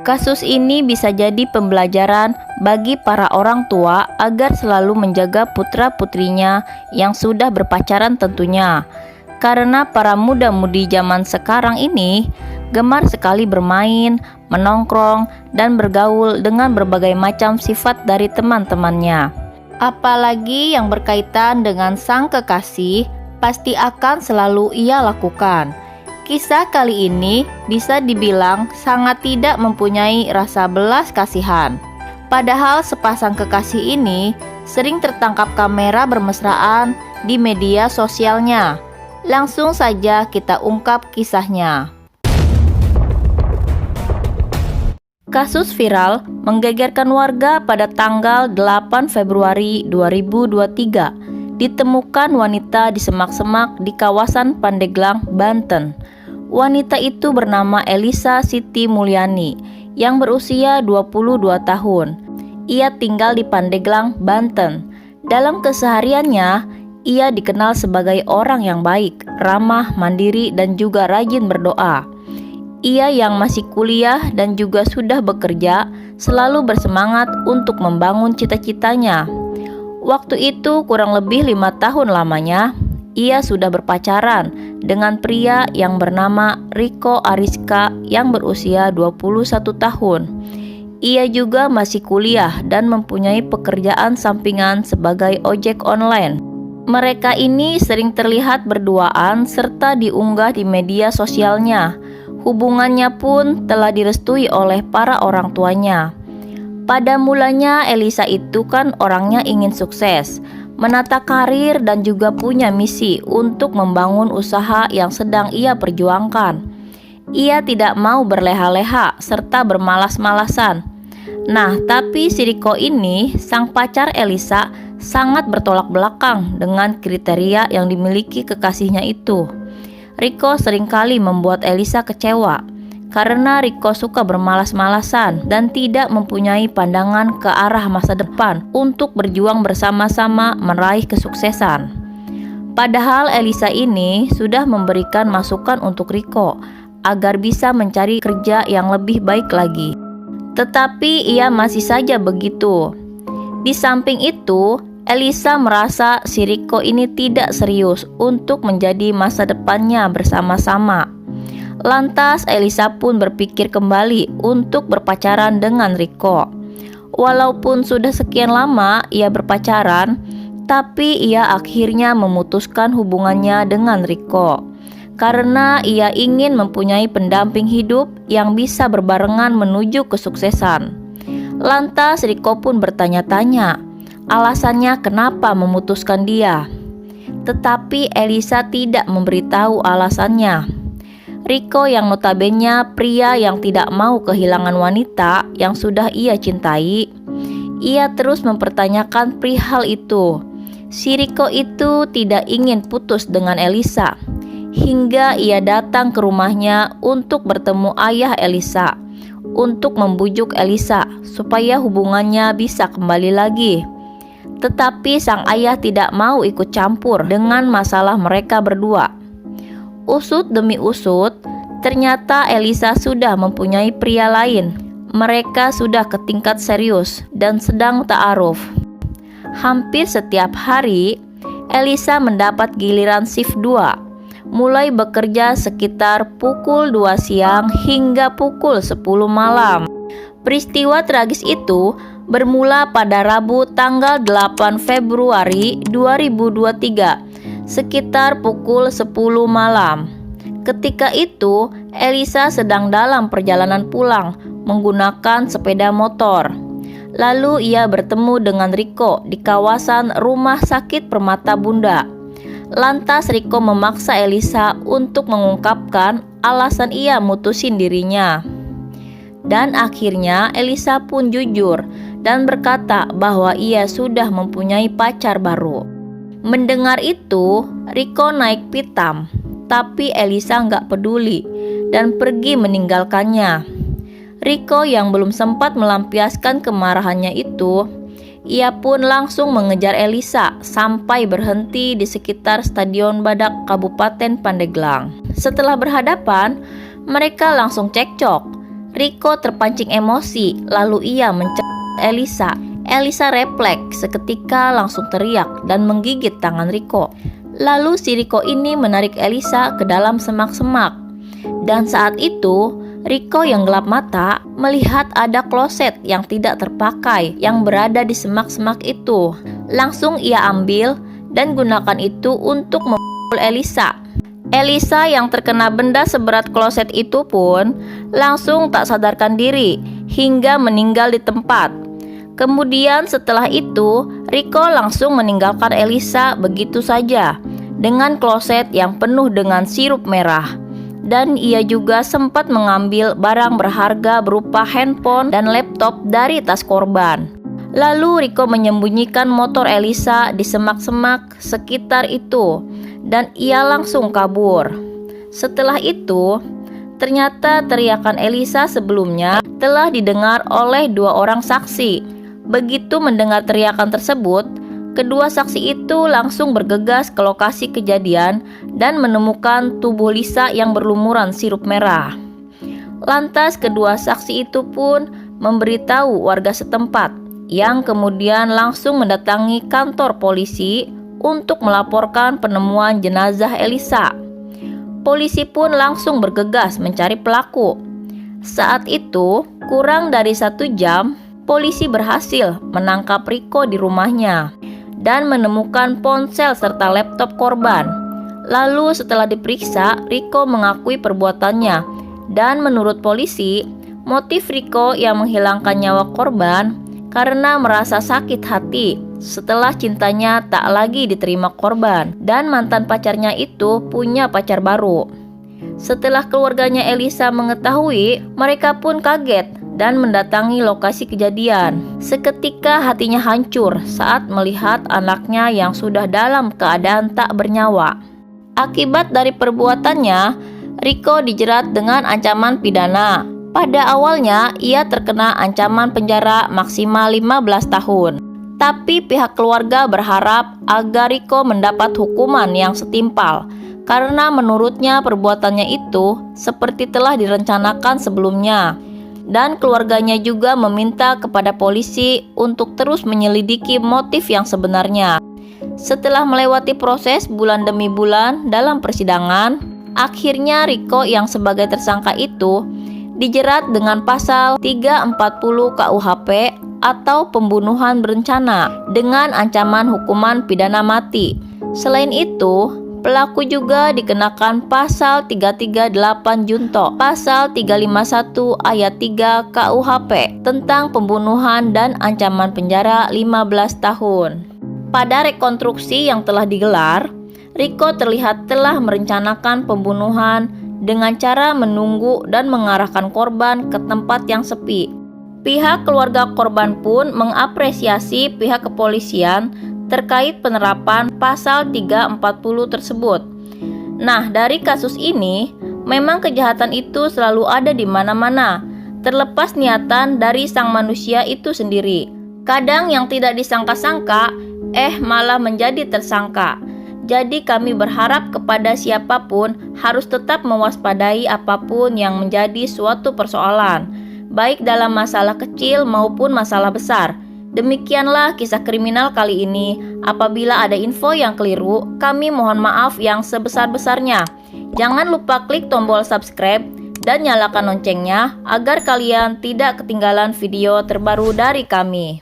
Kasus ini bisa jadi pembelajaran bagi para orang tua agar selalu menjaga putra-putrinya yang sudah berpacaran tentunya. Karena para muda-mudi zaman sekarang ini gemar sekali bermain, menongkrong, dan bergaul dengan berbagai macam sifat dari teman-temannya. Apalagi yang berkaitan dengan sang kekasih, pasti akan selalu ia lakukan. Kisah kali ini bisa dibilang sangat tidak mempunyai rasa belas kasihan. Padahal sepasang kekasih ini sering tertangkap kamera bermesraan di media sosialnya. Langsung saja kita ungkap kisahnya. Kasus viral menggegerkan warga pada tanggal 8 Februari 2023. Ditemukan wanita di semak-semak di kawasan Pandeglang, Banten. Wanita itu bernama Elisa Siti Mulyani yang berusia 22 tahun. Ia tinggal di Pandeglang, Banten. Dalam kesehariannya, ia dikenal sebagai orang yang baik, ramah, mandiri, dan juga rajin berdoa. Ia yang masih kuliah dan juga sudah bekerja selalu bersemangat untuk membangun cita-citanya. Waktu itu kurang lebih 5 tahun lamanya, ia sudah berpacaran dengan pria yang bernama Riko Ariska yang berusia 21 tahun. Ia juga masih kuliah dan mempunyai pekerjaan sampingan sebagai ojek online. Mereka ini sering terlihat berduaan serta diunggah di media sosialnya. Hubungannya pun telah direstui oleh para orang tuanya. Pada mulanya Elisa itu kan orangnya ingin sukses, menata karir dan juga punya misi untuk membangun usaha yang sedang ia perjuangkan. Ia tidak mau berleha-leha serta bermalas-malasan. Nah, tapi si Riko ini, sang pacar Elisa, sangat bertolak belakang dengan kriteria yang dimiliki kekasihnya itu. Riko seringkali membuat Elisa kecewa karena Riko suka bermalas-malasan dan tidak mempunyai pandangan ke arah masa depan untuk berjuang bersama-sama meraih kesuksesan. Padahal Elisa ini sudah memberikan masukan untuk Riko agar bisa mencari kerja yang lebih baik lagi. Tetapi ia masih saja begitu. Di samping itu, Elisa merasa si Riko ini tidak serius untuk menjadi masa depannya bersama-sama. Lantas Elisa pun berpikir kembali untuk berpacaran dengan Riko. Walaupun sudah sekian lama ia berpacaran, tapi ia akhirnya memutuskan hubungannya dengan Riko karena ia ingin mempunyai pendamping hidup yang bisa berbarengan menuju kesuksesan. Lantas Riko pun bertanya-tanya alasannya kenapa memutuskan dia. Tetapi Elisa tidak memberitahu alasannya. Riko yang notabene pria yang tidak mau kehilangan wanita yang sudah ia cintai, ia terus mempertanyakan perihal itu. Si Riko itu tidak ingin putus dengan Elisa, hingga ia datang ke rumahnya untuk bertemu ayah Elisa, untuk membujuk Elisa supaya hubungannya bisa kembali lagi. Tetapi sang ayah tidak mau ikut campur dengan masalah mereka berdua. Usut demi usut, ternyata Elisa sudah mempunyai pria lain. Mereka sudah ke tingkat serius dan sedang ta'aruf. Hampir setiap hari, Elisa mendapat giliran shift 2, mulai bekerja sekitar pukul 2 siang hingga pukul 10 malam. Peristiwa tragis itu bermula pada Rabu tanggal 8 Februari 2023. Sekitar pukul 10 malam. Ketika itu, Elisa sedang dalam perjalanan pulang menggunakan sepeda motor. Lalu ia bertemu dengan Riko di kawasan Rumah Sakit Permata Bunda. Lantas Riko memaksa Elisa untuk mengungkapkan alasan ia mutusin dirinya. Dan akhirnya Elisa pun jujur dan berkata bahwa ia sudah mempunyai pacar baru. Mendengar itu, Riko naik pitam, tapi Elisa nggak peduli dan pergi meninggalkannya. Riko yang belum sempat melampiaskan kemarahannya itu, ia pun langsung mengejar Elisa sampai berhenti di sekitar Stadion Badak Kabupaten Pandeglang. Setelah berhadapan, mereka langsung cekcok Riko terpancing emosi, lalu ia mencekik Elisa. Elisa refleks seketika langsung teriak dan menggigit tangan Riko. Lalu si Riko ini menarik Elisa ke dalam semak-semak. Dan saat itu, Riko yang gelap mata melihat ada kloset yang tidak terpakai yang berada di semak-semak itu. Langsung ia ambil dan gunakan itu untuk memukul Elisa. Elisa yang terkena benda seberat kloset itu pun langsung tak sadarkan diri hingga meninggal di tempat. Kemudian setelah itu, Riko langsung meninggalkan Elisa begitu saja dengan kloset yang penuh dengan sirup merah. Dan ia juga sempat mengambil barang berharga berupa handphone dan laptop dari tas korban. Lalu Riko menyembunyikan motor Elisa di semak-semak sekitar itu dan ia langsung kabur. Setelah itu, ternyata teriakan Elisa sebelumnya telah didengar oleh 2 orang saksi. Begitu mendengar teriakan tersebut, kedua saksi itu langsung bergegas ke lokasi kejadian dan menemukan tubuh Lisa yang berlumuran sirup merah. Lantas kedua saksi itu pun memberitahu warga setempat yang kemudian langsung mendatangi kantor polisi untuk melaporkan penemuan jenazah Elisa. Polisi pun langsung bergegas mencari pelaku. Saat itu, kurang dari 1 jam, polisi berhasil menangkap Riko di rumahnya dan menemukan ponsel serta laptop korban. Lalu setelah diperiksa, Riko mengakui perbuatannya dan menurut polisi, motif Riko yang menghilangkan nyawa korban karena merasa sakit hati setelah cintanya tak lagi diterima korban dan mantan pacarnya itu punya pacar baru. Setelah keluarganya Elisa mengetahui, mereka pun kaget dan mendatangi lokasi kejadian. Seketika hatinya hancur saat melihat anaknya yang sudah dalam keadaan tak bernyawa. Akibat dari perbuatannya, Riko dijerat dengan ancaman pidana. Pada awalnya, ia terkena ancaman penjara maksimal 15 tahun. Tapi pihak keluarga berharap agar Riko mendapat hukuman yang setimpal, karena menurutnya perbuatannya itu seperti telah direncanakan sebelumnya. Dan keluarganya juga meminta kepada polisi untuk terus menyelidiki motif yang sebenarnya. Setelah melewati proses bulan demi bulan dalam persidangan, akhirnya Riko yang sebagai tersangka itu dijerat dengan pasal 340 KUHP atau pembunuhan berencana dengan ancaman hukuman pidana mati. Selain itu, pelaku juga dikenakan pasal 338 Junto, pasal 351 ayat 3 KUHP tentang pembunuhan dan ancaman penjara 15 tahun. Pada rekonstruksi yang telah digelar, Riko terlihat telah merencanakan pembunuhan dengan cara menunggu dan mengarahkan korban ke tempat yang sepi. Pihak keluarga korban pun mengapresiasi pihak kepolisian terkait penerapan pasal 340 tersebut. Nah, dari kasus ini, memang kejahatan itu selalu ada di mana-mana, terlepas niatan dari sang manusia itu sendiri. Kadang yang tidak disangka-sangka, malah menjadi tersangka. Jadi kami berharap kepada siapapun harus tetap mewaspadai apapun yang menjadi suatu persoalan, baik dalam masalah kecil maupun masalah besar. Demikianlah kisah kriminal kali ini. Apabila ada info yang keliru, kami mohon maaf yang sebesar-besarnya. Jangan lupa klik tombol subscribe dan nyalakan loncengnya agar kalian tidak ketinggalan video terbaru dari kami.